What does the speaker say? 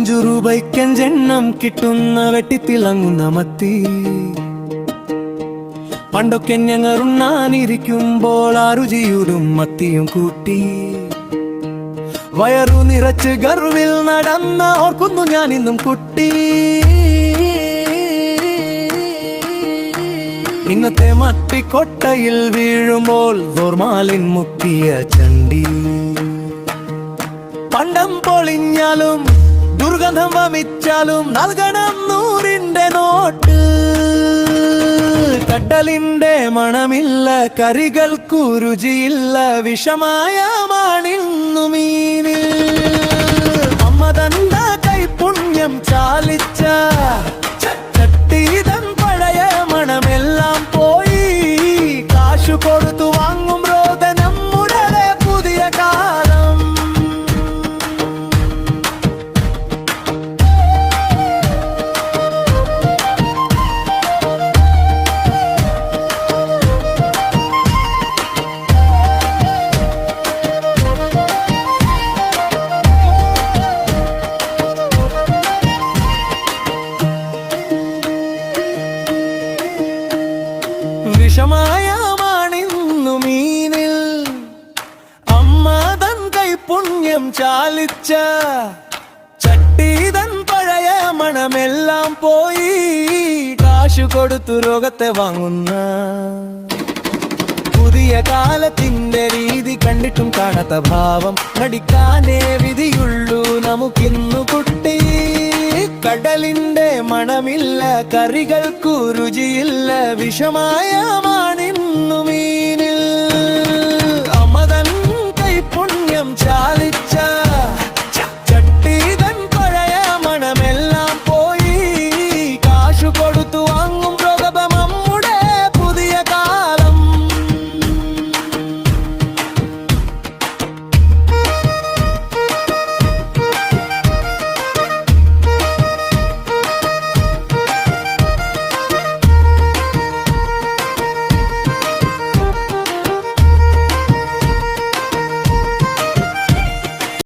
5 രൂപയ്ക്കഞ്ചെണ്ണം കിട്ടുന്ന വെട്ടിത്തിളങ്ങുന്ന മത്തി. പണ്ടൊക്കെ ഞങ്ങൾ ഉണ്ണാനിരിക്കുമ്പോൾ ആ രുചിയൂരും മത്തിയും കൂട്ടി വയറു നിറച്ച് ഗർവിൽ നടന്ന ഓർക്കുന്നു ഞാൻ ഇന്നും കുട്ടി. ഇന്നത്തെ മത്തിക്കൊട്ടയിൽ വീഴുമ്പോൾ ദോർമാലിൻ മുക്കിയ ചണ്ടി. പണ്ടം പൊളിഞ്ഞാലും ദുർഗന്ധം വമിച്ചാലും നൽകണം 100-ന്റെ നോട്ട്. കടലിന്റെ മണമില്ല, കറികൾക്കു രുചിയില്ല, വിഷമായ മാണിന്നു മീനിൽ. അമ്മ തന്ന കൈപുണ്യം ചാലിച്ച ചട്ടീതൻ പഴയ മണമെല്ലാം പോയി. കാശു കൊടുത്തു വാങ്ങും രോദനം മുടലെ പുതിയ കാലം. വിഷമായ മാണിന്നു മീനിൽ അമ്മ തൻ കൈപുണ്യം ചാലിച്ച ചട്ടീതൻ പഴയ മണമെല്ലാം പോയി. കാശു കൊടുത്തു രോഗത്തെ വാങ്ങുന്ന പുതിയ കാലത്തിന്റെ രീതി കണ്ടിട്ടും കാണാത്ത ഭാവം. നടിക്കാനേ വിധിയുള്ളൂ നമുക്കിന്നു കുട്ടി. കടലിന്റെ മണമില്ല, കറികൾക്കു രുചിയില്ല, വിഷമായ